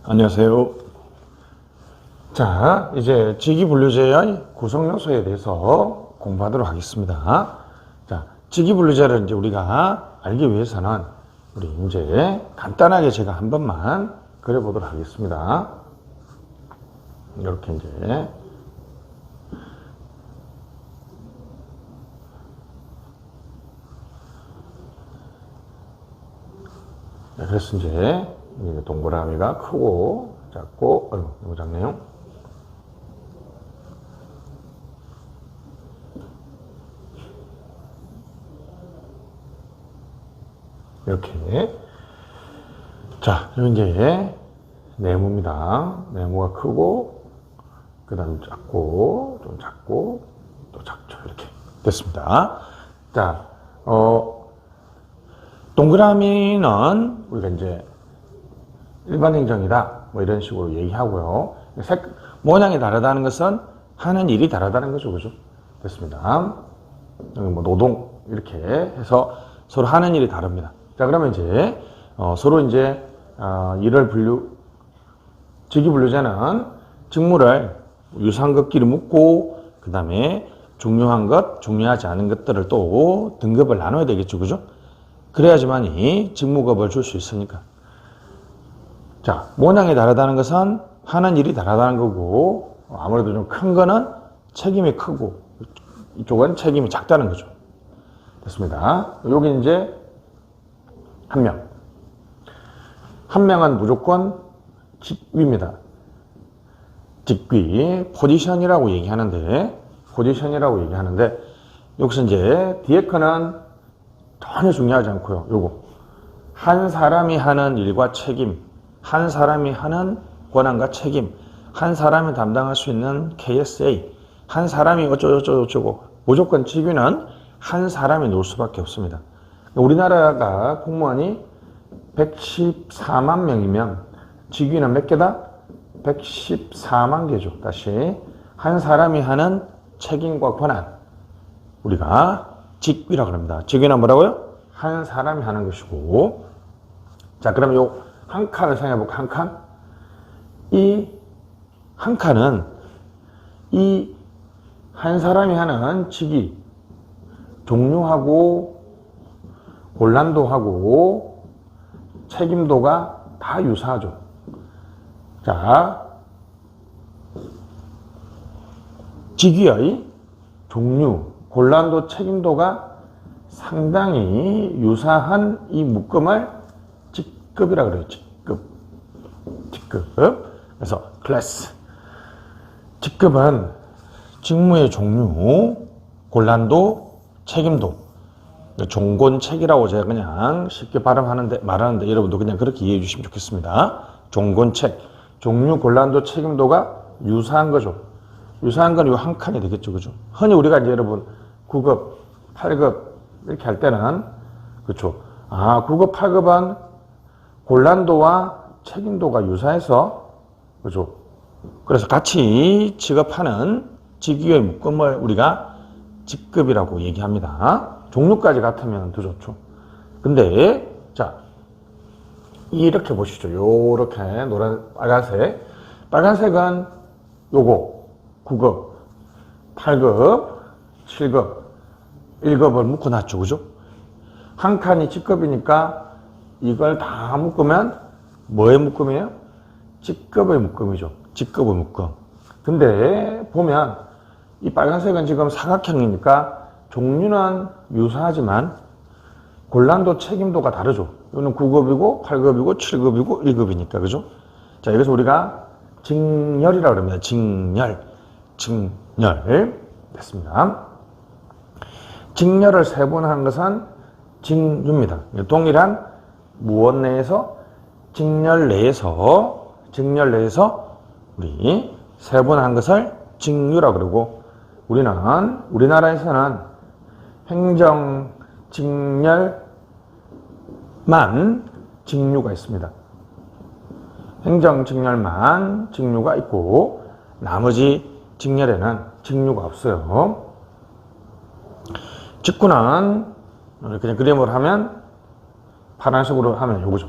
안녕하세요. 자, 이제 직위분류제의 구성 요소에 대해서 공부하도록 하겠습니다. 자, 직위분류제를 이제 우리가 알기 위해서는 우리 이제 간단하게 제가 한 번만 그려보도록 하겠습니다. 이렇게 이제 그래서 이제 동그라미가 크고 작고 너무 작네요. 이렇게. 자, 여기 이제 네모입니다. 네모가 크고 그 다음 작고 좀 작고 또 작죠. 이렇게 됐습니다. 자, 동그라미는 우리가 이제 일반 행정이다 뭐 이런 식으로 얘기하고요. 모양이 다르다는 것은 하는 일이 다르다는 거죠. 그죠? 됐습니다. 여기 뭐 노동 이렇게 해서 서로 하는 일이 다릅니다. 자, 그러면 이제 서로 이제 직위분류제는 직무를 유사한 것끼리 묶고 그 다음에 중요한 것, 중요하지 않은 것들을 또 등급을 나눠야 되겠죠. 그죠? 그래야지만이 직무급을 줄 수 있으니까. 자, 모양이 다르다는 것은 하는 일이 다르다는 거고, 아무래도 좀 큰 거는 책임이 크고, 이쪽은 책임이 작다는 거죠. 됐습니다. 여기 이제 한 명. 한 명은 무조건 직위입니다. 직위, 포지션이라고 얘기하는데, 여기서 이제 뒤에 거는 전혀 중요하지 않고요. 요거. 한 사람이 하는 일과 책임, 한 사람이 하는 권한과 책임, 한 사람이 담당할 수 있는 KSA, 한 사람이 어쩌고 무조건 직위는 한 사람이 놓을 수밖에 없습니다. 우리나라가 공무원이 114만 명이면 직위는 몇 개다? 114만 개죠. 다시 한 사람이 하는 책임과 권한, 우리가 직위라고 합니다. 직위는 뭐라고요? 한 사람이 하는 것이고. 자, 그러면 요 한 칸을 생각해 볼까? 한 칸? 이 한 칸은 이 한 사람이 하는 직위, 종류하고 곤란도하고 책임도가 다 유사하죠. 자, 직위의 종류, 곤란도, 책임도가 상당히 유사한 이 묶음을 직급이라고 그래요. 직급. 그래서 클래스. 직급은 직무의 종류, 곤란도, 책임도. 종곤책이라고 제가 그냥 쉽게 말하는데 여러분도 그냥 그렇게 이해해 주시면 좋겠습니다. 종곤책. 종류, 곤란도, 책임도가 유사한 거죠. 유사한 건 이 한 칸이 되겠죠. 그죠? 흔히 우리가 이제 여러분 9급, 8급 이렇게 할 때는 그렇죠. 9급, 8급은 곤란도와 책임도가 유사해서 그죠? 그래서 같이 취급하는 직위의 묶음을 우리가 직급이라고 얘기합니다. 종류까지 같으면 더 좋죠. 근데 자, 이렇게 보시죠. 요렇게 빨간색. 빨간색은 요거 9급, 8급, 7급, 1급을 묶어놨죠. 그죠? 한 칸이 직급이니까 이걸 다 묶으면 뭐의 묶음이에요? 직급의 묶음이죠. 직급의 묶음. 근데 보면 이 빨간색은 지금 사각형이니까 종류는 유사하지만 곤란도, 책임도가 다르죠. 이거는 9급이고 8급이고 7급이고 1급이니까. 그죠? 자, 여기서 우리가 직렬이라고 합니다. 직렬. 됐습니다. 직렬을 세분화한 것은 직류입니다. 동일한 무언 내에서 직렬 내에서 우리 세분화한 것을 직류라고 그러고, 우리나라에서는 행정 직렬만 직류가 있습니다. 행정 직렬만 직류가 있고 나머지 직렬에는 직류가 없어요. 직구는 그냥 그림으로 하면 파란색으로 하면 요거죠.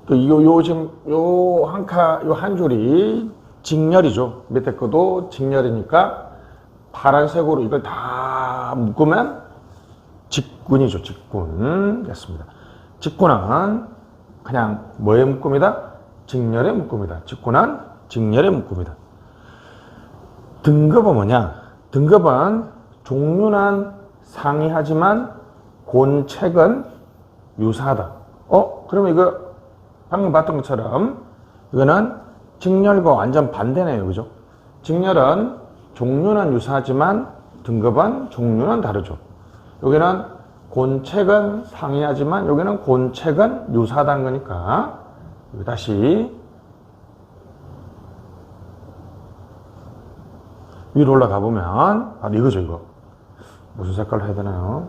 지금 요 한 줄이 직렬이죠. 밑에 거도 직렬이니까 파란색으로 이걸 다 묶으면 직군이죠. 직군 됐습니다. 직군은 그냥 뭐에 묶음이다? 직렬에 묶음이다. 직군은 직렬에 묶음이다. 등급은 뭐냐? 등급은 종류는 상이하지만 곤책은 유사하다. 그러면 이거 방금 봤던 것처럼 이거는 직렬과 완전 반대네요. 그죠? 직렬은 종류는 유사하지만 등급은 종류는 다르죠. 여기는 곤책은 상이하지만 여기는 곤책은 유사하다는 거니까 여기 다시 위로 올라가 보면 바로 이거죠. 이거 무슨 색깔로 해야 되나요?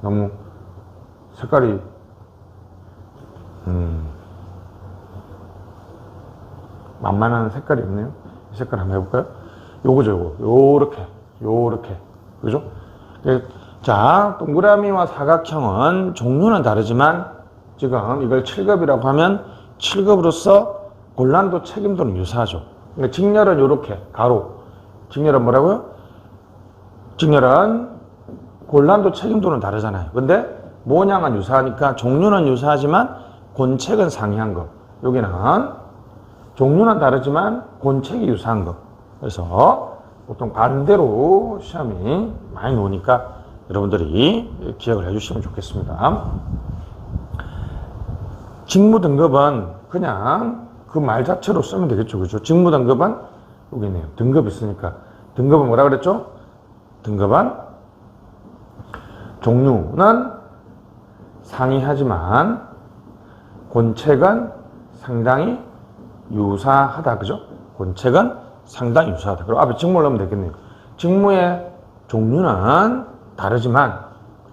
너무 색깔이 만만한 색깔이 없네요. 이 색깔 한번 해볼까요? 요거죠. 요렇게 그죠? 자, 동그라미와 사각형은 종류는 다르지만 지금 이걸 7급이라고 하면 7급으로서 곤란도 책임도는 유사하죠. 그러니까 직렬은 요렇게 가로. 직렬은 뭐라고요? 직렬은 곤란도 책임도는 다르잖아요. 근데 모양은 유사하니까 종류는 유사하지만 곤책은 상이한 거. 여기는 종류는 다르지만 곤책이 유사한 거. 그래서 보통 반대로 시험이 많이 나오니까 여러분들이 기억을 해주시면 좋겠습니다. 직무 등급은 그냥 그 말 자체로 쓰면 되겠죠. 그죠? 직무 등급은 여기 있네요. 등급이 있으니까. 등급은 뭐라 그랬죠? 등급은 종류는 상이하지만 곤책은 상당히 유사하다. 그죠? 곤책은 상당히 유사하다. 그리고 앞에 직무를 넣으면 되겠네요. 직무의 종류는 다르지만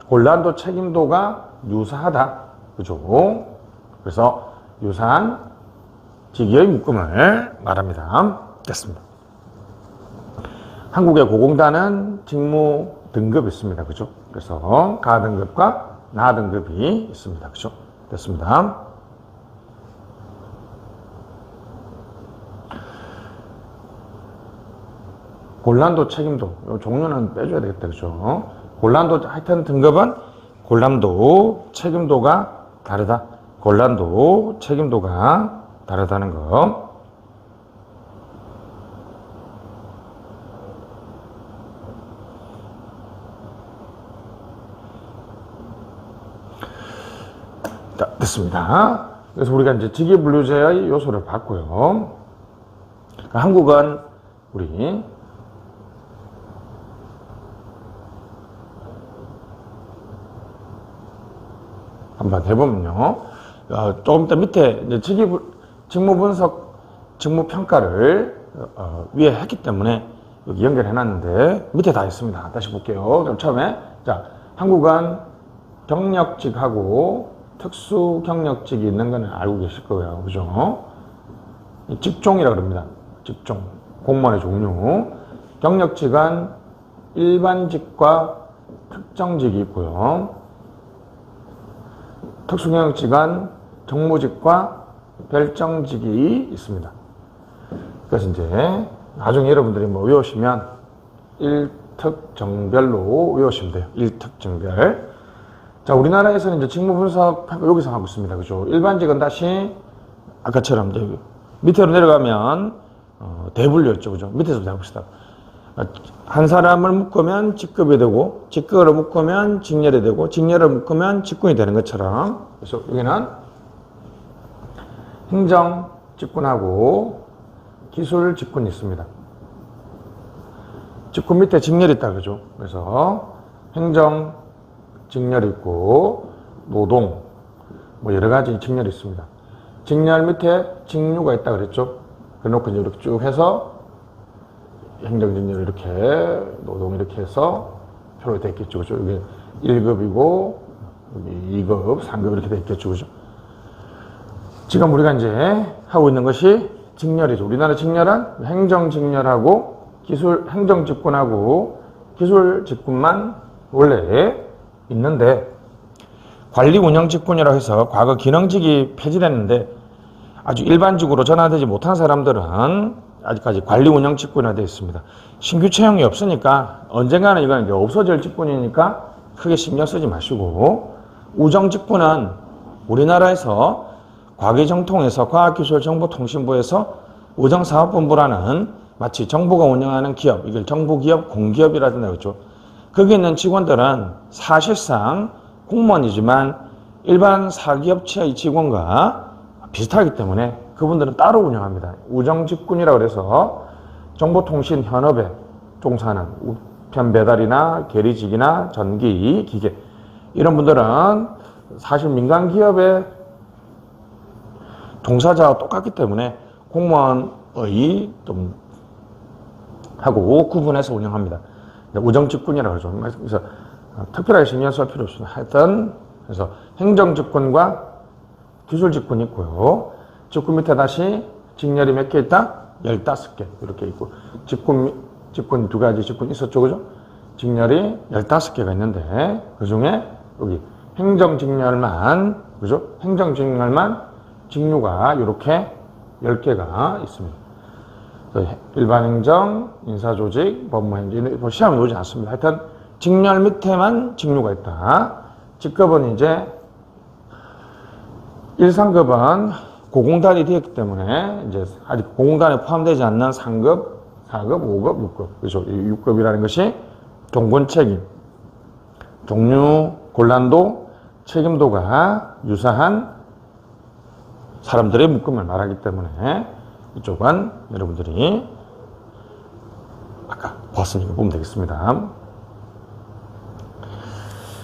곤란도 책임도가 유사하다. 그죠? 그래서 유사한 직위의 묶음을 말합니다. 됐습니다. 한국의 고공단은 직무 등급이 있습니다. 그죠? 그래서 가 등급과 나 등급이 있습니다. 그죠? 됐습니다. 곤란도 책임도 요 종류는 빼줘야 되겠다. 그죠? 곤란도 하여튼 등급은 곤란도 책임도가 다르다. 곤란도 책임도가 다르다는 거. 자, 됐습니다. 그래서 우리가 이제 직위분류제의 요소를 봤고요. 한국은 우리 한번 해보면요. 조금 이따 밑에 이제 직무 분석, 직무 평가를 위에 했기 때문에 여기 연결해 놨는데 밑에 다 있습니다. 다시 볼게요. 그럼 처음에 자, 한국은 경력직하고 특수 경력직이 있는 거는 알고 계실 거예요. 그죠? 직종이라고 그럽니다. 직종. 공무원의 종류. 경력직은 일반직과 특정직이 있고요. 특수경력직은 정무직과 별정직이 있습니다. 그래서 이제 나중에 여러분들이 뭐 외우시면 일특정별로 외우시면 돼요. 일특정별. 자, 우리나라에서는 이제 직무 분석 여기서 하고 있습니다. 그죠? 일반직은 다시 아까처럼 이제 밑으로 내려가면 대분류였죠. 그죠? 밑에서 해봅시다. 한 사람을 묶으면 직급이 되고, 직급을 묶으면 직렬이 되고, 직렬을 묶으면 직군이 되는 것처럼. 그래서 여기는 행정 직군하고 기술 직군이 있습니다. 직군 밑에 직렬이 있다. 그죠? 그래서 행정 직렬이 있고, 노동, 뭐 여러 가지 직렬이 있습니다. 직렬 밑에 직류가 있다 그랬죠? 그래놓고 이제 이렇게 쭉 해서 행정직렬 이렇게, 노동 이렇게 해서 표로 되어 있겠죠. 그죠? 여기 1급이고, 여기 2급, 3급 이렇게 되어 있겠죠. 그죠? 지금 우리가 이제 하고 있는 것이 직렬이죠. 우리나라 직렬은 행정직렬하고 행정직군하고 기술직군만 원래 있는데, 관리운영직군이라고 해서 과거 기능직이 폐지됐는데, 아주 일반직으로 전환되지 못한 사람들은 아직까지 관리 운영 직군이 되어 있습니다. 신규 채용이 없으니까 언젠가는 이건 이제 없어질 직군이니까 크게 신경 쓰지 마시고, 우정 직군은 우리나라에서 과기정통에서 과학기술정보통신부에서 우정사업본부라는 마치 정부가 운영하는 기업, 이걸 정부기업, 공기업이라든가 그렇죠. 거기 있는 직원들은 사실상 공무원이지만 일반 사기업체의 직원과 비슷하기 때문에 그분들은 따로 운영합니다. 우정직군이라고 해서 정보통신현업에 종사하는 우편 배달이나 계리직이나 전기, 기계 이런 분들은 사실 민간기업의 종사자와 똑같기 때문에 공무원의 좀 하고 구분해서 운영합니다. 우정직군이라고 하죠. 그래서 특별하게 신경 쓸 필요 없습니다. 하여튼 그래서 행정직군과 기술직군이 있고요. 직군 밑에 다시 직렬이 몇 개 있다? 15개 이렇게 있고, 직군 두 가지 직군이 있었죠. 그죠? 직렬이 15개가 있는데 그 중에 여기 행정직렬만, 그죠? 행정직렬만 직류가 이렇게 10개가 있습니다. 일반 행정, 인사조직, 법무행정, 시험에 오지 않습니다. 하여튼 직렬 밑에만 직류가 있다. 직급은 이제 1, 3급은 고공단이 되었기 때문에 이제 아직 고공단에 포함되지 않는 3급, 4급, 5급, 6급. 그렇죠. 6급이라는 것이 종군 책임, 종류, 곤란도, 책임도가 유사한 사람들의 묶음을 말하기 때문에 이쪽은 여러분들이 아까 보았으니까 보면 되겠습니다.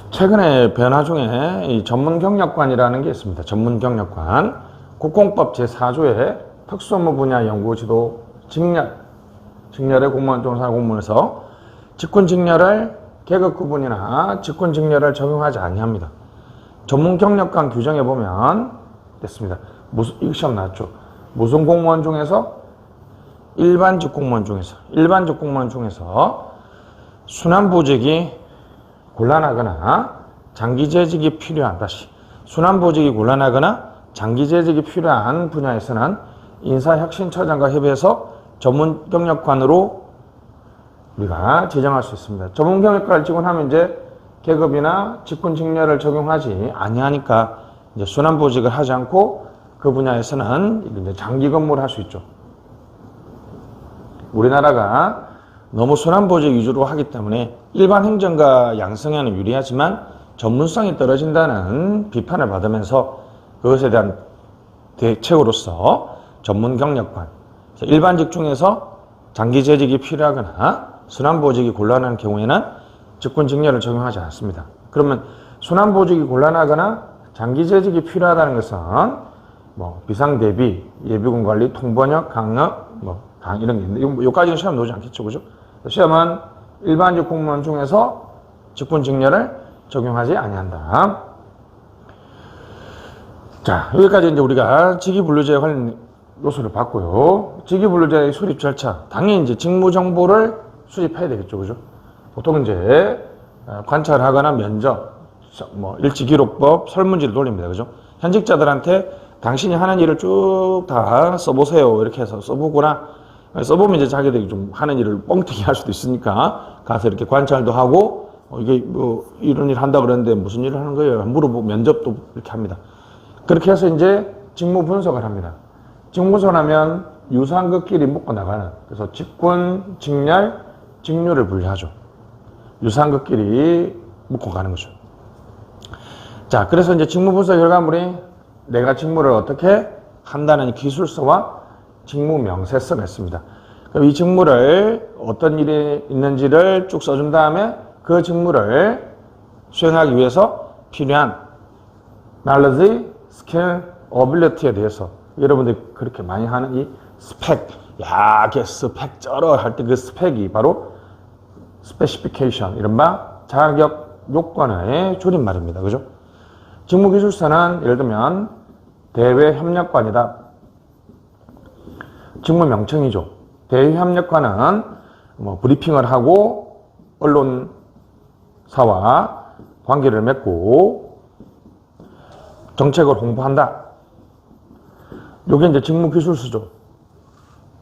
최근에 변화 중에 이 전문경력관이라는 게 있습니다. 전문경력관. 국공법 제4조의 특수업무 분야 연구지도 직렬의 공무원 종사 공무원에서 직군직렬을 계급 구분이나 직군직렬을 적용하지 아니합니다. 전문경력관 규정에 보면 됐습니다. 이거 시험 나왔죠. 무슨 공무원 중에서? 일반직 공무원 중에서 순환보직이 곤란하거나 장기재직이 필요한, 순환보직이 곤란하거나 장기재직이 필요한 분야에서는 인사혁신처장과 협의해서 전문경력관으로 우리가 지정할 수 있습니다. 전문경력관을 지원하면 이제 계급이나 직군직렬을 적용하지 아니하니까 이제 순환보직을 하지 않고 그 분야에서는 이제 장기 근무를 할 수 있죠. 우리나라가 너무 순환보직 위주로 하기 때문에 일반 행정과 양성에는 유리하지만 전문성이 떨어진다는 비판을 받으면서 그것에 대한 대책으로서 전문경력관, 일반직 중에서 장기재직이 필요하거나 순환보직이 곤란한 경우에는 직군직렬을 적용하지 않습니다. 그러면 순환보직이 곤란하거나 장기재직이 필요하다는 것은 비상대비, 예비군관리, 통번역, 강력, 이런 게 있는데 여기까지는 시험 나오지 않겠죠, 그죠? 시험은 일반직 공무원 중에서 직군직렬을 적용하지 아니한다. 자, 여기까지 이제 우리가 직위분류제 관련 요소를 봤고요. 직위분류제의 수립 절차. 당연히 이제 직무 정보를 수집해야 되겠죠, 그죠? 보통 이제 관찰하거나 면접, 일지기록법, 설문지를 돌립니다, 그죠? 현직자들한테 당신이 하는 일을 쭉 다 써보세요. 이렇게 해서 써보거나, 써보면 이제 자기들이 좀 하는 일을 뻥튀기 할 수도 있으니까 가서 이렇게 관찰도 하고, 이게 이런 일 한다 그랬는데 무슨 일을 하는 거예요? 물어보고 면접도 이렇게 합니다. 그렇게 해서 이제 직무 분석을 합니다. 직무 분석을 하면 유사한것끼리 묶어 나가는, 그래서 직군, 직렬, 직류를 분류하죠. 유사한것끼리 묶어 가는 거죠. 자, 그래서 이제 직무 분석 결과물이 내가 직무를 어떻게 한다는 기술서와 직무 명세서가 있습니다. 그럼 이 직무를 어떤 일이 있는지를 쭉 써준 다음에 그 직무를 수행하기 위해서 필요한 knowledge, skill, ability에 대해서 여러분들이 그렇게 많이 하는 이 스펙, 야게 스펙 쩔어 할 때 그 스펙이 바로 specification, 이른바 자격 요건의 줄임말입니다. 그죠? 직무기술서는 예를 들면 대외협력관이다. 직무 명칭이죠. 대외협력관은 브리핑을 하고 언론사와 관계를 맺고 정책을 홍보한다. 요게 이제 직무기술서죠.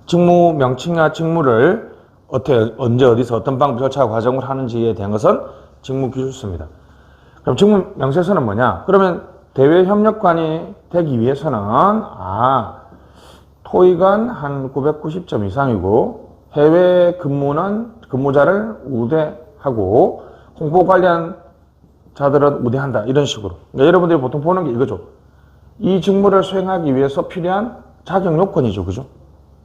직무 명칭이나 직무를 어떻게, 언제, 어디서, 어떤 방법, 절차, 과정을 하는지에 대한 것은 직무기술서입니다. 그럼 직무 명세서는 뭐냐? 그러면 대외 협력관이 되기 위해서는, 토익은 한 990점 이상이고, 해외 근무는 근무자를 우대하고, 홍보 관련 자들은 우대한다. 이런 식으로. 그러니까 여러분들이 보통 보는 게 이거죠. 이 직무를 수행하기 위해서 필요한 자격 요건이죠. 그죠?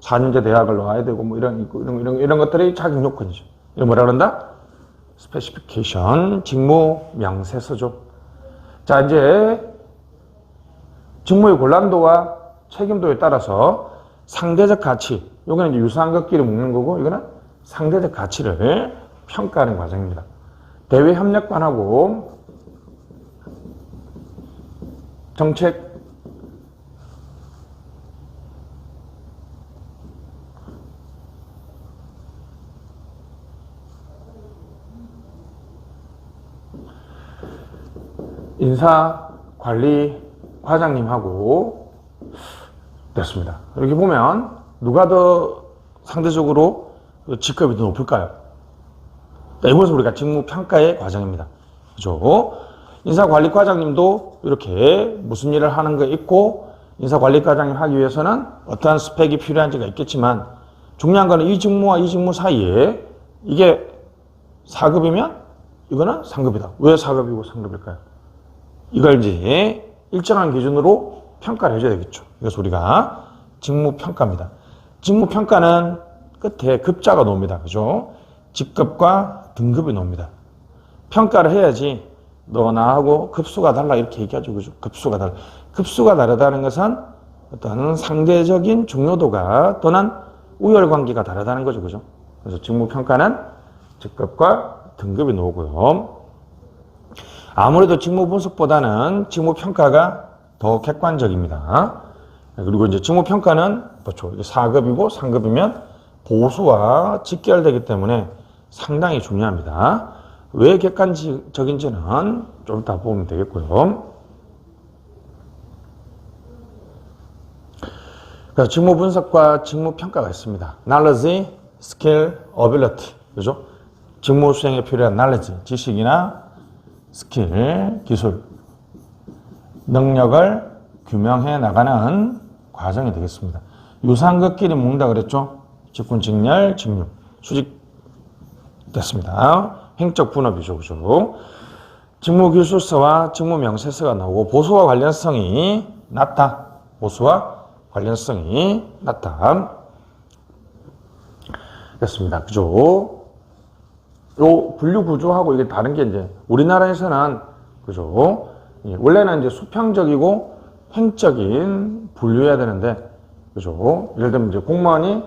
4년제 대학을 나와야 되고, 뭐 이런 것들이 자격 요건이죠. 이거 뭐라 그런다? 스페시피케이션, 직무 명세서죠. 자, 이제 직무의 곤란도와 책임도에 따라서 상대적 가치, 요거는 이제 유사한 것끼리 묶는 거고, 이거는 상대적 가치를 평가하는 과정입니다. 대외 협력관하고 정책 인사관리 과장님하고 됐습니다. 이렇게 보면 누가 더 상대적으로 직급이 더 높을까요? 이것은 우리가 직무평가의 과정입니다. 그죠? 인사관리과장님도 이렇게 무슨 일을 하는 거 있고, 인사관리과장님 하기 위해서는 어떠한 스펙이 필요한지가 있겠지만, 중요한 거는 이 직무와 이 직무 사이에 이게 4급이면 이거는 상급이다. 왜 4급이고 상급일까요? 이걸 이제 일정한 기준으로 평가를 해줘야 되겠죠. 그래서 우리가 직무평가입니다. 직무평가는 끝에 급자가 나옵니다. 그죠? 직급과 등급이 나옵니다. 평가를 해야지 너 나하고 급수가 달라 이렇게 얘기하죠. 그죠? 급수가 달라. 급수가 다르다는 것은 어떤 상대적인 중요도가 또는 우열관계가 다르다는 거죠. 그죠? 그래서 직무평가는 직급과 등급이 나오고요. 아무래도 직무분석보다는 직무평가가 더 객관적입니다. 그리고 이제 직무평가는 그렇죠. 4급이고 3급이면 보수와 직결되기 때문에 상당히 중요합니다. 왜 객관적인지는 좀 이따 보면 되겠고요. 그래서 직무분석과 직무평가가 있습니다. knowledge, skill, ability. 그죠? 직무 수행에 필요한 knowledge, 지식이나 스킬, 기술, 능력을 규명해 나가는 과정이 되겠습니다. 유사한 것끼리 묶는다 그랬죠? 직군, 직렬, 직률, 수직 됐습니다. 행적 분업이죠. 그죠? 직무기술서와 직무명세서가 나오고 보수와 관련성이 낮다. 보수와 관련성이 낮다. 됐습니다. 그죠? 요 분류 구조하고 이게 다른 게 이제 우리나라에서는 그죠? 원래는 이제 수평적이고 횡적인 분류해야 되는데 그죠? 예를 들면 이제 공무원이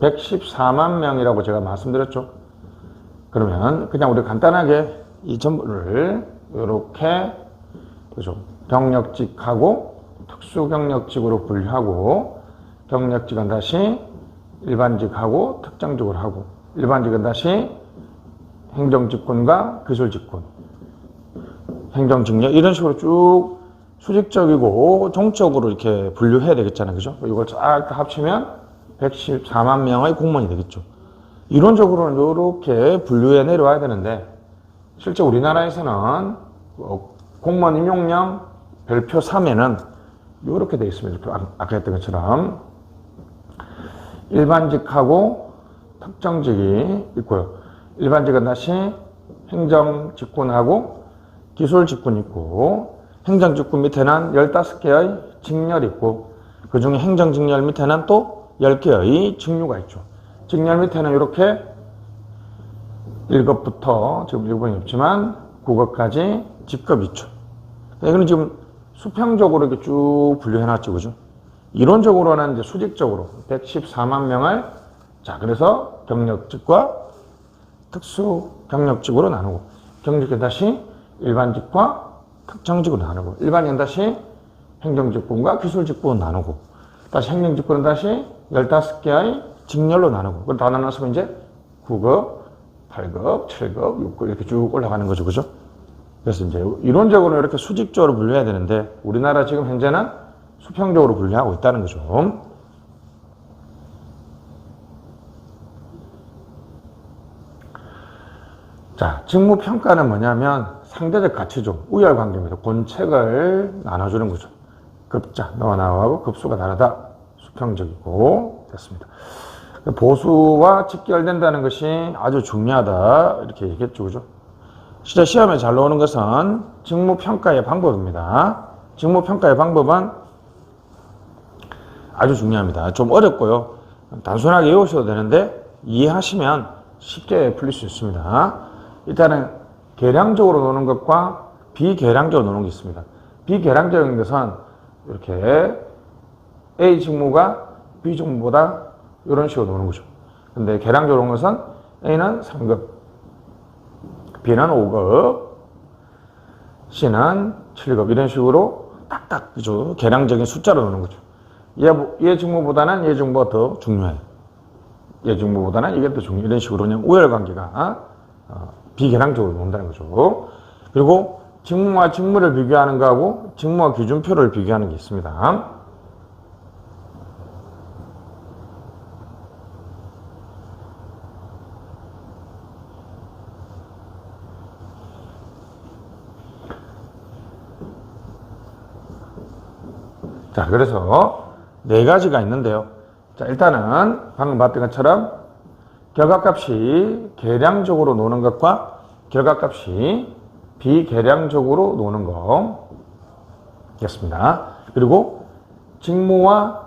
114만 명이라고 제가 말씀드렸죠. 그러면 그냥 우리 간단하게 이 전부를 이렇게 그죠? 경력직하고 특수경력직으로 분류하고 경력직은 다시 일반직하고 특정직으로 하고 일반직은 다시 행정직군과 기술직군, 행정직력 이런 식으로 쭉 수직적이고 종적으로 이렇게 분류해야 되겠잖아요. 그죠? 이걸 쫙 합치면 114만 명의 공무원이 되겠죠. 이론적으로는 이렇게 분류해 내려와야 되는데 실제 우리나라에서는 공무원 임용령 별표 3에는 이렇게 되어 있습니다. 아까 했던 것처럼 일반직하고 특정직이 있고요. 일반직은 다시 행정직군하고 기술직군이 있고 행정직군 밑에는 15개의 직렬이 있고 그 중에 행정직렬 밑에는 또 10개의 직류가 있죠. 직렬 밑에는 이렇게 1급부터 지금 1번이 없지만 9급까지 직급이 있죠. 이거는 지금 수평적으로 이렇게 쭉 분류해놨죠. 그죠? 이론적으로는 이제 수직적으로 114만 명을 자 그래서 경력직과 특수 경력직으로 나누고 경력직은 다시 일반직과 특정직으로 나누고 일반직은 다시 행정직군과 기술직군으로 나누고 다시 행정직군은 다시 15개의 직렬로 나누고 그걸 다 나눴으면 이제 9급, 8급, 7급, 6급 이렇게 쭉 올라가는 거죠. 그죠? 그래서 이제 이론적으로 이렇게 수직적으로 분류해야 되는데 우리나라 지금 현재는 수평적으로 분류하고 있다는 거죠. 자, 직무평가는 뭐냐면 상대적 가치죠. 우열관계입니다. 권책을 나눠주는 거죠. 급자, 너와 나하고 급수가 다르다. 수평적이고 됐습니다. 보수와 직결된다는 것이 아주 중요하다. 이렇게 얘기했죠. 그죠? 진짜 시험에 잘 나오는 것은 직무평가의 방법입니다. 직무평가의 방법은 아주 중요합니다. 좀 어렵고요. 단순하게 외우셔도 되는데 이해하시면 쉽게 풀릴 수 있습니다. 일단은 계량적으로 노는 것과 비계량적으로 노는 게 있습니다. 비계량적인 것은 이렇게 A 직무가 B 직무보다 이런 식으로 노는 거죠. 근데 계량적으로 노는 것은 A는 3급, B는 5급, C는 7급 이런 식으로 딱딱 그죠? 계량적인 숫자로 노는 거죠. 얘 직무보다는 얘 직무가 더 중요해. 얘 직무보다는 이게 더 중요해. 이런 식으로 그냥 우열관계가 비계량적으로 논다는 거죠. 그리고 직무와 직무를 비교하는 거하고 직무와 기준표를 비교하는 게 있습니다. 자, 그래서 네 가지가 있는데요. 자, 일단은 방금 봤던 것처럼 결과값이 계량적으로 노는 것과 결과값이 비계량적으로 노는 거겠습니다. 그리고 직무와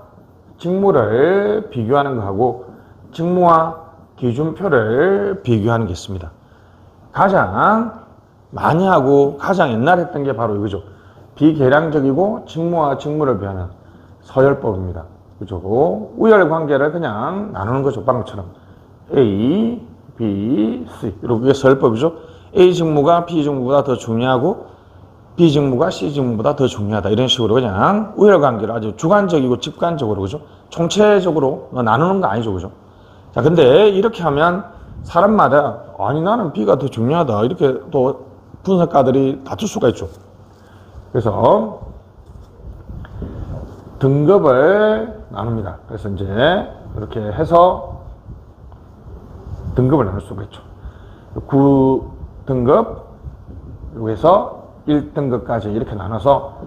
직무를 비교하는 거하고 직무와 기준표를 비교하는 게 있습니다. 가장 많이 하고 가장 옛날에 했던 게 바로 이거죠. 비계량적이고 직무와 직무를 비하는 서열법입니다. 그죠? 우열 관계를 그냥 나누는 거죠. 방금처럼. A, B, C. 이렇게 서열법이죠. A 직무가 B 직무보다 더 중요하고 B 직무가 C 직무보다 더 중요하다. 이런 식으로 그냥 우열 관계를 아주 주관적이고 직관적으로, 그죠? 총체적으로 나누는 거 아니죠. 그죠? 자, 근데 이렇게 하면 사람마다 아니, 나는 B가 더 중요하다. 이렇게 또 분석가들이 다툴 수가 있죠. 그래서 등급을 나눕니다. 그래서 이제 이렇게 해서 등급을 나눌 수가 있죠. 9등급, 여기서 1등급까지 이렇게 나눠서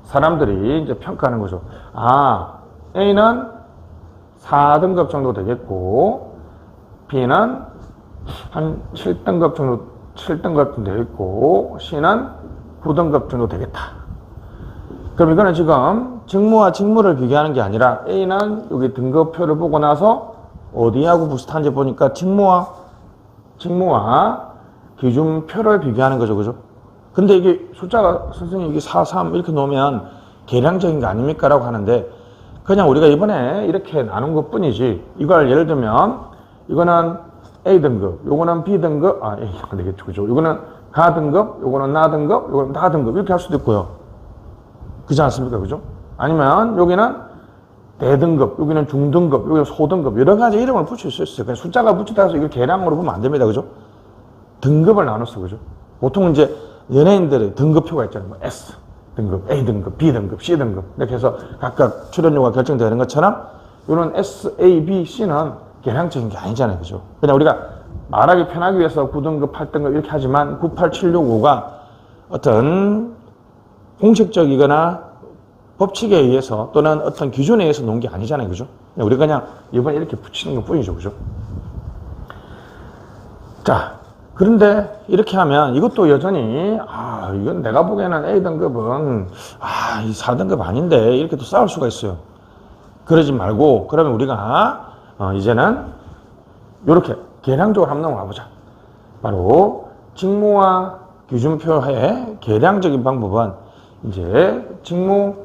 사람들이 이제 평가하는 거죠. 아, A는 4등급 정도 되겠고, B는 한 7등급 정도, 7등급 정도 되겠고, C는 9등급 정도 되겠다. 그럼 이거는 지금 직무와 직무를 비교하는 게 아니라 A는 여기 등급표를 보고 나서 어디하고 비슷한지 보니까 직무와 기준표를 비교하는 거죠. 그죠? 근데 이게 숫자가 선생님 이게 4, 3 이렇게 놓으면 계량적인 거 아닙니까? 라고 하는데 그냥 우리가 이번에 이렇게 나눈 것 뿐이지 이걸 예를 들면 이거는 A등급, 요거는 B등급, A가 되겠죠. 그죠? 이거는 가등급, 요거는 나등급, 요거는 다등급 이렇게 할 수도 있고요. 그렇지 않습니까? 그죠? 아니면 여기는 대등급, 여기는 중등급, 여기는 소등급 여러 가지 이름을 붙일 수 있어요. 그냥 숫자가 붙였다 해서 이걸 계량으로 보면 안 됩니다. 그죠? 등급을 나눴어. 그죠? 보통 이제 연예인들의 등급표가 있잖아요. 뭐 S 등급, A 등급, B 등급, C 등급 이렇게 해서 각각 출연료가 결정되는 것처럼 이런 S, A, B, C는 계량적인 게 아니잖아요. 그죠? 그냥 우리가 말하기 편하기 위해서 9등급, 8등급 이렇게 하지만 9, 8, 7, 6, 5가 어떤 공식적이거나 법칙에 의해서 또는 어떤 기준에 의해서 놓은 게 아니잖아요. 그죠? 우리가 그냥 이번에 이렇게 붙이는 것 뿐이죠. 그죠? 자, 그런데 이렇게 하면 이것도 여전히, 이건 내가 보기에는 A등급은, 이 4등급 아닌데, 이렇게 또 싸울 수가 있어요. 그러지 말고, 그러면 우리가, 이제는 이렇게 계량적으로 한번 넘어가 보자. 바로, 직무와 기준표의 계량적인 방법은 이제 직무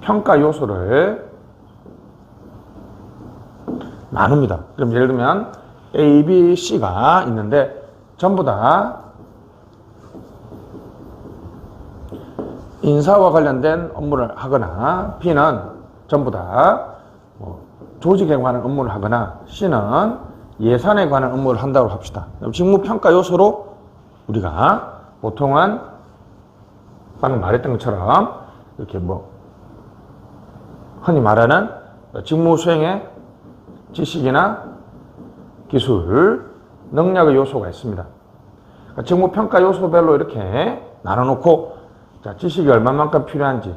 평가 요소를 나눕니다. 그럼 예를 들면 A, B, C가 있는데 전부 다 인사와 관련된 업무를 하거나 B는 전부 다 조직에 관한 업무를 하거나 C는 예산에 관한 업무를 한다고 합시다. 직무 평가 요소로 우리가 보통은 방금 말했던 것처럼 이렇게 뭐 흔히 말하는 직무 수행의 지식이나 기술, 능력의 요소가 있습니다. 그러니까 직무 평가 요소별로 이렇게 나눠놓고 자, 지식이 얼마만큼 필요한지,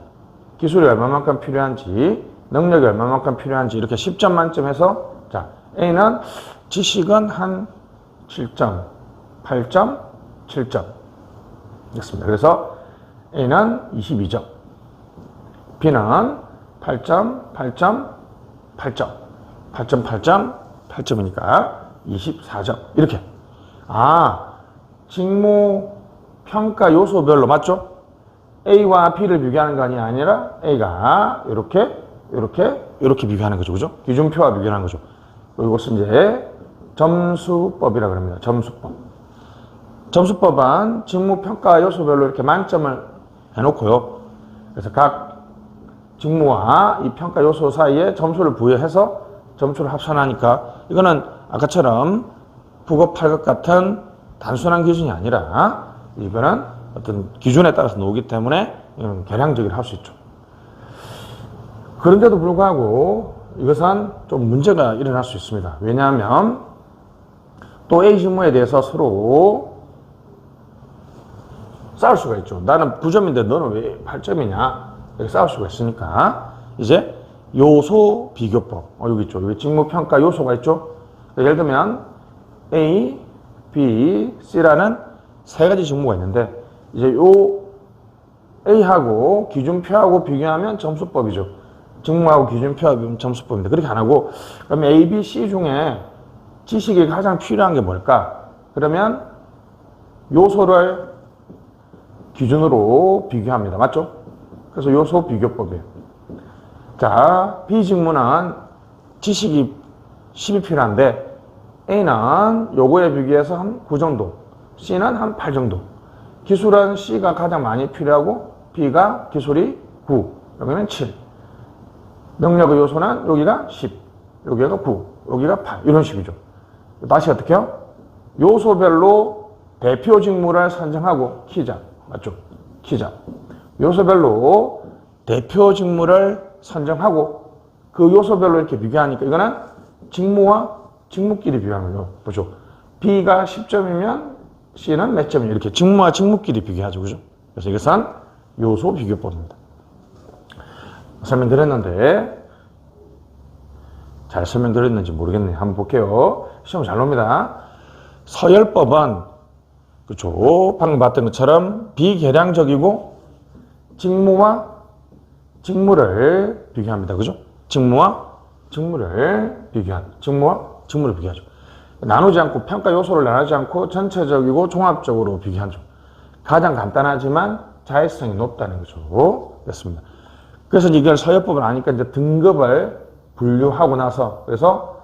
기술이 얼마만큼 필요한지, 능력이 얼마만큼 필요한지 이렇게 10점 만점에서 자, A는 지식은 한 7점, 8점, 7점 됐습니다. 그래서 A는 22점, B는 8점, 8점, 8점, 8점, 8점, 8점이니까 24점 이렇게. 직무 평가 요소별로 맞죠? A와 B를 비교하는 거 아니라 A가 이렇게 비교하는 거죠. 그죠? 기준표와 비교하는 거죠. 이것은 이제 점수법이라고 합니다. 점수법. 점수법은 직무 평가 요소별로 이렇게 만점을 해놓고요. 그래서 각 직무와 이 평가 요소 사이에 점수를 부여해서 점수를 합산하니까 이거는 아까처럼 국어 8급 같은 단순한 기준이 아니라 이거는 어떤 기준에 따라서 나오기 때문에 이건 계량적으로 할 수 있죠. 그런데도 불구하고 이것은 좀 문제가 일어날 수 있습니다. 왜냐하면 또 A 직무에 대해서 서로 싸울 수가 있죠. 나는 9점인데 너는 왜 8점이냐 이렇게 싸울 수가 있으니까 이제 요소 비교법 여기 있죠. 여기 직무 평가 요소가 있죠. 예를 들면 A, B, C라는 세 가지 직무가 있는데 이제 요 A하고 기준표하고 비교하면 점수법이죠. 직무하고 기준표하고 점수법인데 그렇게 안 하고 그러면 A, B, C 중에 지식이 가장 필요한 게 뭘까? 그러면 요소를 기준으로 비교합니다. 맞죠? 그래서 요소 비교법이에요. 자, B 직무는 지식이 10이 필요한데 A는 요거에 비교해서 한 9 정도, C는 한 8 정도. 기술은 C가 가장 많이 필요하고 B가 기술이 9, 여기는 7. 능력의 요소는 여기가 10, 여기가 9, 여기가 8 이런 식이죠. 다시 어떻게 해요? 요소별로 대표 직무를 선정하고 키자. 맞죠? 키자. 요소별로 대표 직무를 선정하고 그 요소별로 이렇게 비교하니까 이거는 직무와 직무끼리 비교하는 거죠. 보죠. B가 10점이면 C는 몇 점이에요? 이렇게 직무와 직무끼리 비교하죠. 그죠? 그래서 이것은 요소 비교법입니다. 설명드렸는데 잘 설명드렸는지 모르겠네요. 한번 볼게요. 시험 잘 놉니다. 서열법은 그렇죠. 방금 봤던 것처럼 비계량적이고 직무와 직무를 비교합니다. 그죠? 직무와 직무를 비교하죠. 나누지 않고 평가 요소를 나누지 않고 전체적이고 종합적으로 비교하죠. 가장 간단하지만 자율성이 높다는 거죠. 됐습니다. 그래서 이걸 서열법을 아니까 이제 등급을 분류하고 나서 그래서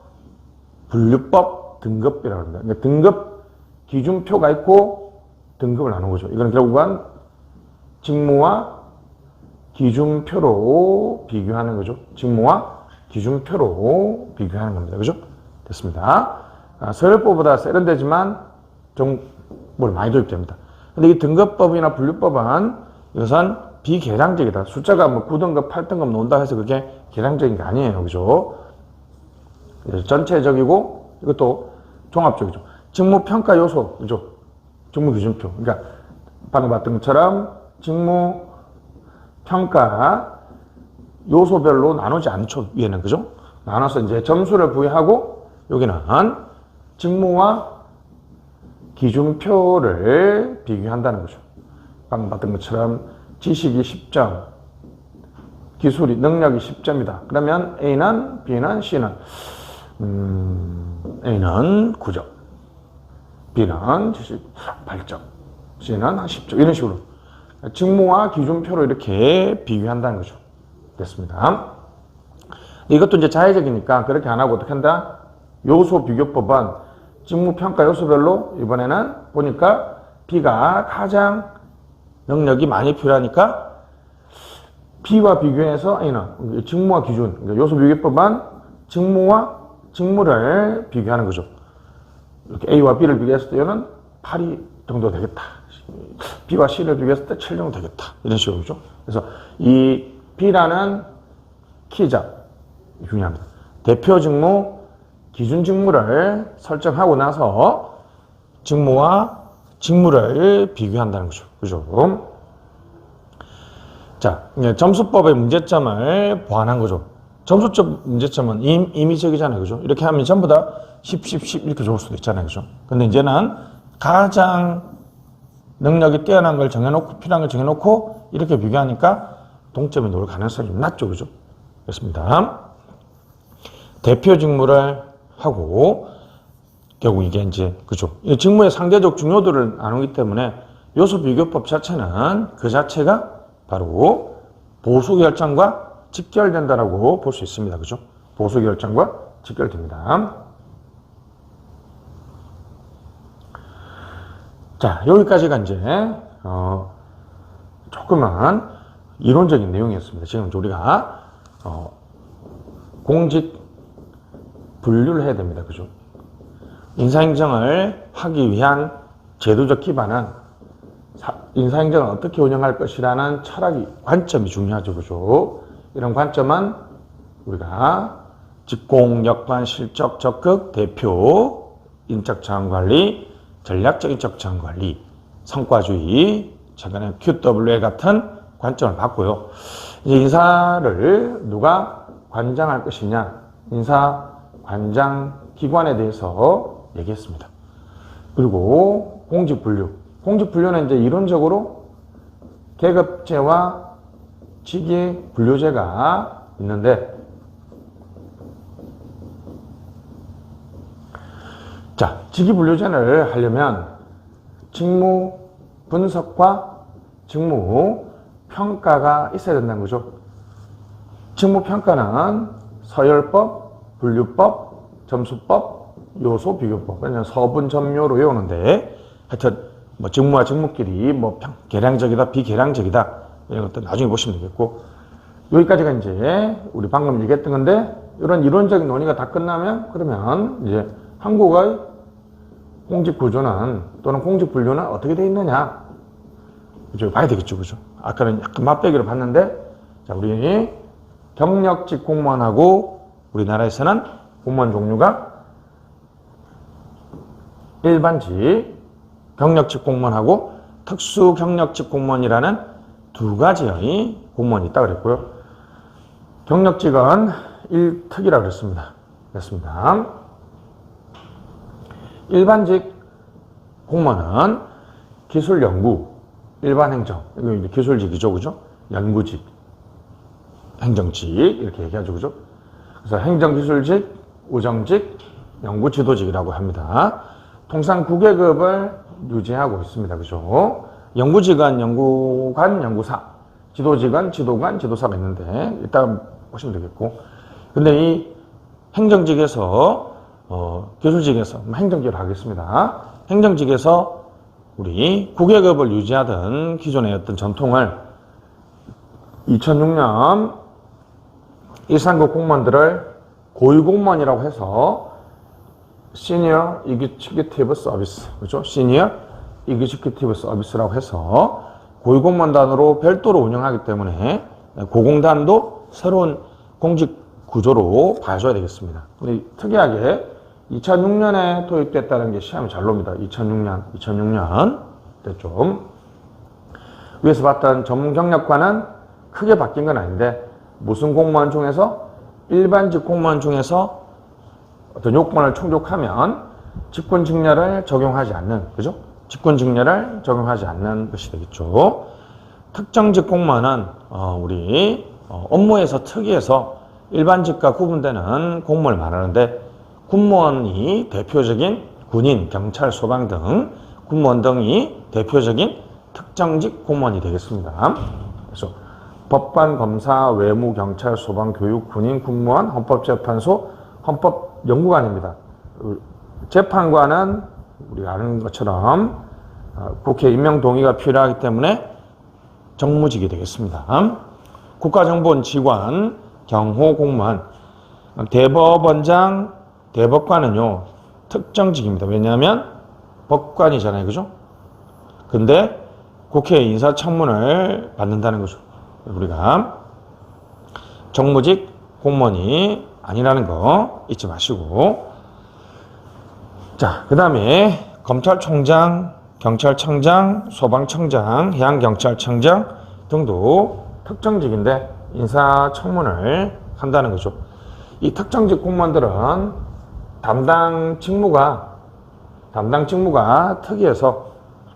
분류법 등급이라고 합니다. 그러니까 등급 기준표가 있고 등급을 나눈 거죠. 이건 결국은 직무와 기준표로 비교하는 거죠. 직무와 기준표로 비교하는 겁니다. 그죠? 됐습니다. 서열법보다 세련되지만 정보를 많이 도입됩니다. 근데 이 등급법이나 분류법은 이것은 비계량적이다. 숫자가 뭐 9등급, 8등급 나온다 해서 그게 계량적인 게 아니에요. 그죠? 전체적이고 이것도 종합적이죠. 직무평가 요소, 그죠? 직무기준표. 그러니까 방금 봤던 것처럼 직무평가 요소별로 나누지 않죠. 위에는, 그죠? 나눠서 이제 점수를 부여하고 여기는 직무와 기준표를 비교한다는 거죠. 방금 봤던 것처럼 지식이 10점, 기술이, 능력이 10점이다. 그러면 A는, B는, C는 A는 9점, B는 8점, C는 한 10점. 이런 식으로 직무와 기준표로 이렇게 비교한다는 거죠. 됐습니다. 이것도 이제 자의적이니까 그렇게 안 하고 어떻게 한다? 요소 비교법은 직무평가 요소별로 이번에는 보니까 B가 가장 능력이 많이 필요하니까 B와 비교해서 A는 직무와 기준, 그러니까 요소 비교법은 직무와 직무를 비교하는 거죠. 이렇게 A와 B를 비교했을 때는 8이 정도 되겠다. B와 C를 비교했을 때 7 정도 되겠다. 이런 식으로, 그죠? 그래서 이 B라는 키자 중요합니다. 대표 직무, 기준 직무를 설정하고 나서 직무와 직무를 비교한다는 거죠. 그죠? 자, 점수법의 문제점을 보완한 거죠. 점수적 문제점은 임의적이잖아요. 그죠? 이렇게 하면 전부 다 10, 10, 10 이렇게 좋을 수도 있잖아요. 그죠? 근데 이제는 가장 능력이 뛰어난 걸 정해놓고, 필요한 걸 정해놓고, 이렇게 비교하니까 동점이 나올 가능성이 낮죠. 그죠? 그렇습니다. 대표 직무를 하고, 결국 이게 이제, 그죠? 이 직무의 상대적 중요도를 나누기 때문에 요소 비교법 자체는 그 자체가 바로 보수 결정과 직결된다라고 볼 수 있습니다. 그죠? 보수 결정과 직결됩니다. 자, 여기까지가 이제 조그만 이론적인 내용이었습니다. 지금 우리가 공직 분류를 해야 됩니다. 그죠? 인사행정을 하기 위한 제도적 기반은 인사행정을 어떻게 운영할 것이라는 철학이, 관점이 중요하죠. 그죠? 이런 관점은 우리가 직공, 역관, 실적, 적극, 대표, 인적 자원관리, 전략적인 적 자원관리, 성과주의, 최근에 QWA 같은 관점을 봤고요. 이제 인사를 누가 관장할 것이냐, 인사 관장 기관에 대해서 얘기했습니다. 그리고 공직 분류. 공직 분류는 이제 이론적으로 계급제와 직위 분류제가 있는데, 자, 직위 분류제를 하려면 직무 분석과 직무 평가가 있어야 된다는 거죠. 직무 평가는 서열법, 분류법, 점수법, 요소 비교법, 그냥 서분 점요로 외우는데, 하여튼 뭐 직무와 직무끼리 뭐 계량적이다, 비계량적이다, 이런 것들 나중에 보시면 되겠고, 여기까지가 이제 우리 방금 얘기했던 건데, 이런 이론적인 논의가 다 끝나면, 그러면 이제 한국의 공직 구조는 또는 공직 분류는 어떻게 되어 있느냐, 그죠? 봐야 되겠죠, 그죠? 아까는 약간 맛배기로 봤는데, 자, 우리 경력직 공무원하고 우리나라에서는 공무원 종류가 일반직 경력직 공무원하고 특수 경력직 공무원이라는 두 가지의 공무원이 있다고 그랬고요. 경력직은 1특이라고 그랬습니다. 그렇습니다. 일반직 공무원은 기술 연구, 일반 행정, 이거 기술직이죠, 그죠? 연구직, 행정직, 이렇게 얘기하죠, 그죠? 그래서 행정기술직, 우정직, 연구지도직이라고 합니다. 통상 9계급을 유지하고 있습니다, 그죠? 연구직은 연구관, 연구사, 지도직은 지도관, 지도사가 있는데, 이따 보시면 되겠고. 근데 이 행정직에서, 기술직에서, 행정직을 하겠습니다. 행정직에서 우리 9계급을 유지하던 기존의 어떤 전통을 2006년 일상급 공무원들을 고위공무원이라고 해서 시니어 이기큐티브 서비스, 그죠? 시니어 이기큐티브 서비스라고 해서 고위공무원단으로 별도로 운영하기 때문에 고공단도 새로운 공직 구조로 봐줘야 되겠습니다. 근데 특이하게 2006년에 도입됐다는 게 시험이 잘 놉니다. 2006년 때 좀 위에서 봤던 전문 경력과는 크게 바뀐 건 아닌데, 무슨 공무원 중에서 일반직 공무원 중에서 어떤 요건을 충족하면 직권직렬을 적용하지 않는, 그죠? 직권직렬을 적용하지 않는 것이 되겠죠. 특정직 공무원은 우리 업무에서 특이해서 일반직과 구분되는 공무원을 말하는데, 군무원이 대표적인 군인, 경찰, 소방 등 군무원 등이 대표적인 특정직 공무원이 되겠습니다. 그래서 법관, 검사, 외무, 경찰, 소방, 교육, 군인, 군무원, 헌법재판소, 헌법연구관입니다. 재판관은 우리가 아는 것처럼 국회 임명 동의가 필요하기 때문에 정무직이 되겠습니다. 국가정보원 직원, 경호공무원, 대법원장, 대법관은요 특정직입니다. 왜냐하면 법관이잖아요, 그죠? 근데 국회 인사청문을 받는다는 거죠. 우리가 정무직 공무원이 아니라는 거 잊지 마시고. 자, 그 다음에 검찰총장, 경찰청장, 소방청장, 해양경찰청장 등도 특정직인데 인사청문을 한다는 거죠. 이 특정직 공무원들은 담당 직무가 특이해서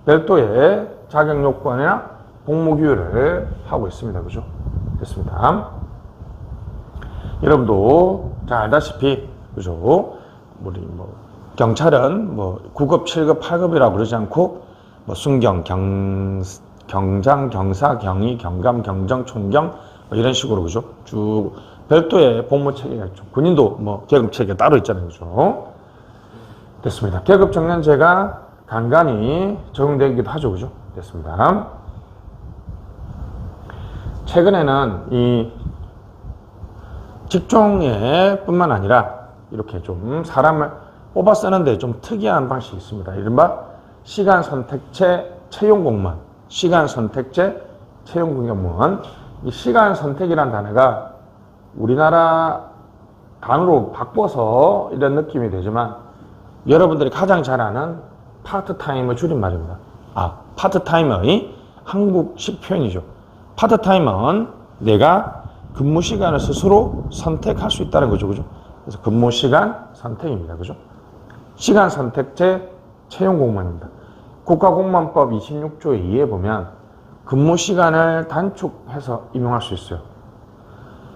별도의 자격 요건이나 복무 규율을 하고 있습니다. 그죠? 됐습니다. 여러분도 잘 알다시피, 그죠? 우리 경찰은 9급, 7급, 8급이라고 그러지 않고, 순경, 경장, 경사, 경위, 경감, 경정, 총경, 이런 식으로, 그죠? 쭉 별도의 복무 체계가 있죠. 군인도 계급 체계가 따로 있잖아요. 그죠? 됐습니다. 계급 정년제가 간간히 적용되기도 하죠. 그죠? 됐습니다. 최근에는 이 직종에 뿐만 아니라 이렇게 좀 사람을 뽑아 쓰는데 좀 특이한 방식이 있습니다. 이른바 시간 선택제 채용 공무원. 시간 선택제 채용 공무원. 이 시간 선택이라는 단어가 우리나라 단어로 바꿔서 이런 느낌이 되지만 여러분들이 가장 잘 아는 파트타임의 줄임말입니다. 파트타임의 한국식 표현이죠. 파트타임은 내가 근무 시간을 스스로 선택할 수 있다는 거죠. 그죠? 그래서 근무 시간 선택입니다. 그죠? 시간 선택제 채용 공무원입니다. 국가공무원법 26조에 2에 보면 근무 시간을 단축해서 임용할 수 있어요.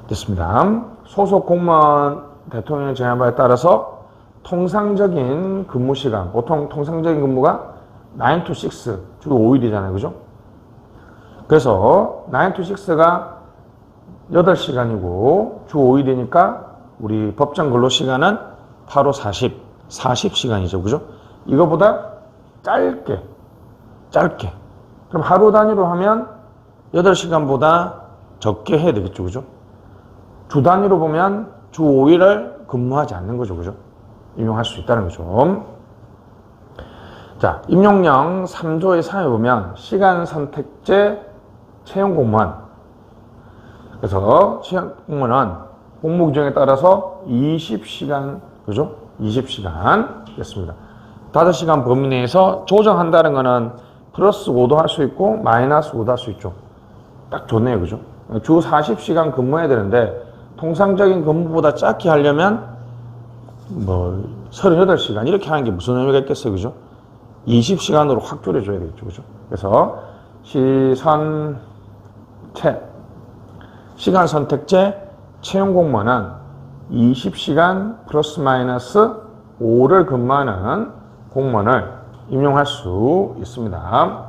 됐습니다. 소속 공무원 대통령의 제안바에 따라서 통상적인 근무 시간, 보통 통상적인 근무가 9 to 6, 주 5일이잖아요. 그죠? 그래서 9 to 6가 8시간이고 주 5일이니까 우리 법정 근로시간은 8호 40시간이죠. 그죠? 이거보다 짧게. 그럼 하루 단위로 하면 8시간보다 적게 해야 되겠죠. 그죠? 주 단위로 보면 주 5일을 근무하지 않는 거죠. 그죠? 임용할 수 있다는 거죠. 자, 임용령 3조의 3에 보면 시간 선택제 채용 공무원. 그래서 채용 공무원은 공무 규정에 따라서 20시간, 그죠? 20시간 였습니다. 5시간 범위 내에서 조정한다는 거는 플러스 5도 할 수 있고 마이너스 5도 할 수 있죠. 딱 좋네요. 그죠? 주 40시간 근무해야 되는데 통상적인 근무보다 짧게 하려면 38시간 이렇게 하는 게 무슨 의미가 있겠어요. 그죠? 20시간으로 확 줄여줘야 되겠죠. 그죠? 그래서 시간 선택제 채용 공무원은 20시간 플러스 마이너스 5를 근무하는 공무원을 임용할 수 있습니다.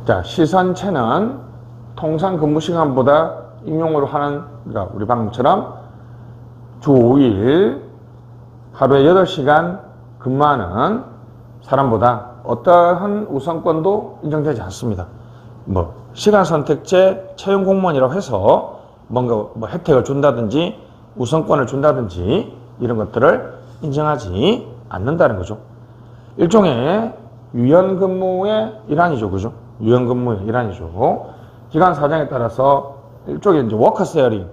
자, 시선체는 통상 근무 시간보다 임용으로 하는, 그러니까 우리 방금처럼 주 5일 하루에 8시간 근무하는 사람보다 어떠한 우선권도 인정되지 않습니다. 시간 선택제 채용 공무원이라고 해서 뭔가 혜택을 준다든지 우선권을 준다든지 이런 것들을 인정하지 않는다는 거죠. 일종의 유연근무의 일환이죠. 그죠? 유연근무의 일환이죠. 기관 사정에 따라서 일종의 이제 워커 쉐어링,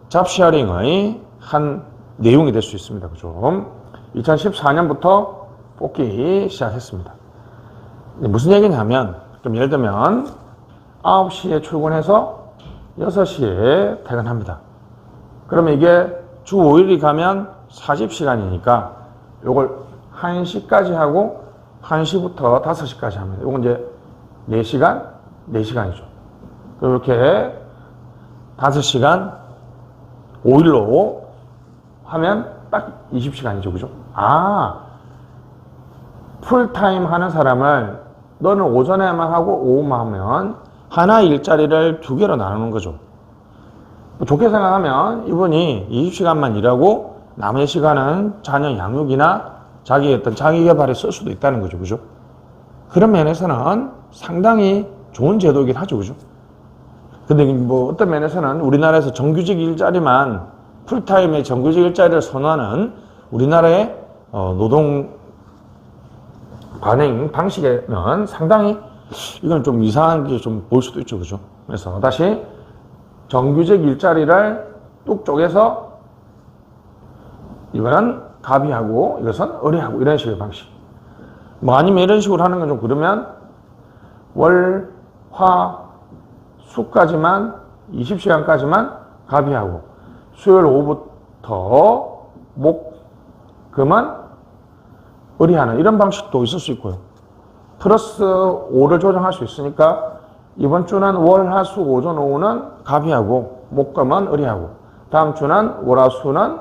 잡 쉐어링의 한 내용이 될 수 있습니다. 그죠? 2014년부터 뽑기 시작했습니다. 무슨 얘기냐면, 좀 예를 들면 9시에 출근해서 6시에 퇴근합니다. 그러면 이게 주 5일이 가면 40시간이니까 요걸 1시까지 하고 1시부터 5시까지 합니다. 요건 이제 4시간이죠. 이렇게 5시간 5일로 하면 딱 20시간이죠. 그죠? 풀타임 하는 사람을 너는 오전에만 하고 오후만 하면 하나 일자리를 2개로 나누는 거죠. 좋게 생각하면 이분이 20시간만 일하고 나머지 시간은 자녀 양육이나 자기의 어떤 자기개발에 쓸 수도 있다는 거죠. 그죠? 그런 면에서는 상당히 좋은 제도이긴 하죠. 그죠? 근데 어떤 면에서는 우리나라에서 정규직 일자리만 풀타임의 정규직 일자리를 선호하는 우리나라의 노동 관행 방식에는 상당히 이건 좀 이상한 게 좀 보일 수도 있죠. 그죠? 그래서 다시 정규직 일자리를 뚝 쪼개서 이거는 갑이하고 이것은 을이하고 이런 식의 방식. 뭐 아니면 이런 식으로 하는 건 좀 그러면 월, 화, 수까지만 20시간까지만 갑이하고 수요일 오후부터 목, 금은 을이 하는 이런 방식도 있을 수 있고요. 플러스 5를 조정할 수 있으니까 이번 주는 월, 화, 수, 오전, 오후는 갑이 하고 목, 금은 을이 하고 다음 주는 월, 화, 수는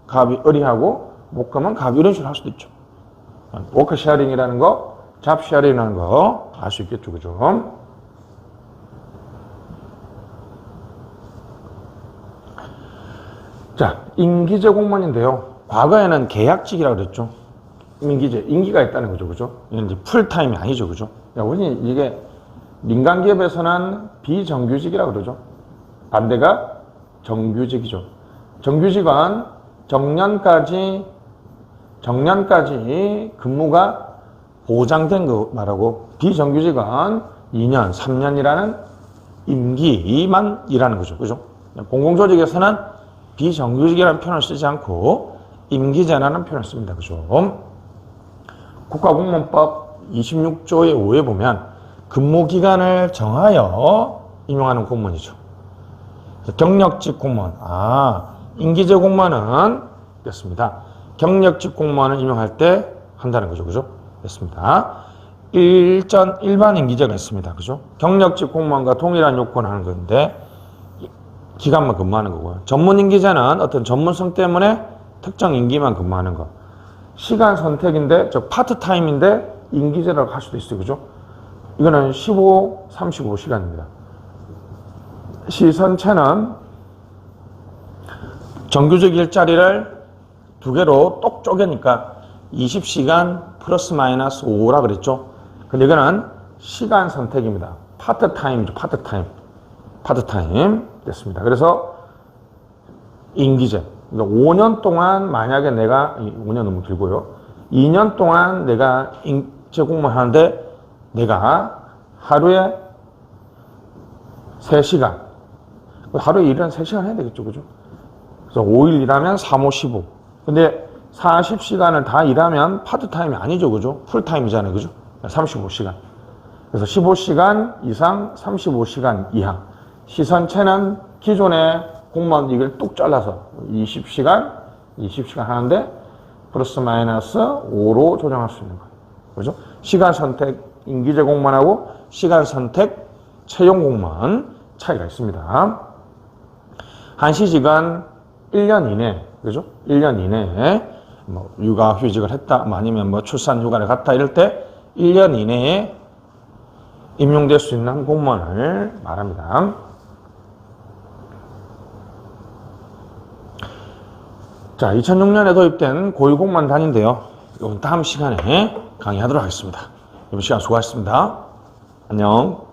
갑이, 을이 하고 목, 금은 갑이 이런 식으로 할 수도 있죠. 워크 쉐어링이라는 거, 잡 쉐어링이라는 거 알 수 있겠죠. 그죠? 자, 임기제 공무원인데요. 과거에는 계약직이라고 그랬죠. 임기제, 임기가 있다는 거죠. 그죠? 이건 이제 풀타임이 아니죠. 그죠? 우리 이게 민간기업에서는 비정규직이라고 그러죠. 반대가 정규직이죠. 정규직은 정년까지 근무가 보장된 거 말하고 비정규직은 2년, 3년이라는 임기만 일하는 거죠. 그죠? 공공조직에서는 비정규직이라는 표현을 쓰지 않고 임기제라는 표현을 씁니다. 그죠? 국가공무원법 26조의 5에 보면 근무기간을 정하여 임용하는 공무원이죠. 경력직 공무원, 임기제 공무원은 됐습니다. 경력직 공무원을 임용할 때 한다는 거죠. 그죠? 됐습니다. 일반 임기제가 있습니다. 그죠? 경력직 공무원과 동일한 요건을 하는 건데 기간만 근무하는 거고요. 전문 임기제는 어떤 전문성 때문에 특정 임기만 근무하는 거. 시간 선택인데, 파트타임인데 임기제라고 할 수도 있어요. 그죠? 이거는 15, 35시간입니다. 시선체는 정규직 일자리를 두 개로 똑 쪼개니까 20시간 플러스 마이너스 5라 그랬죠. 근데 이거는 시간 선택입니다. 파트타임이죠. 파트타임 됐습니다. 그래서 임기제. 그러니까 5년 동안 만약에 내가 5년 너무 길고요. 2년 동안 내가 임기제 공무원 하는데 내가 하루에 3시간. 하루에 일은 3시간 해야 되겠죠. 그죠? 그래서 5일 일하면 3, 5, 15. 근데 40시간을 다 일하면 파트타임이 아니죠. 그죠? 풀타임이잖아요. 그죠? 35시간. 그래서 15시간 이상, 35시간 이하. 시선체는 기존의 공무원 이걸 뚝 잘라서 20시간 하는데 플러스 마이너스 5로 조정할 수 있는 거예요. 그죠? 시간 선택 임기제 공무원하고 시간 선택 채용 공무원 차이가 있습니다. 한시직은 1년 이내, 그죠? 1년 이내에 뭐 육아휴직을 했다, 아니면 뭐 출산휴가를 갔다 이럴 때 1년 이내에 임용될 수 있는 공무원을 말합니다. 자, 2006년에 도입된 고위공무원 단위인데요. 이건 다음 시간에 강의하도록 하겠습니다. 이번 시간 수고하셨습니다. 안녕.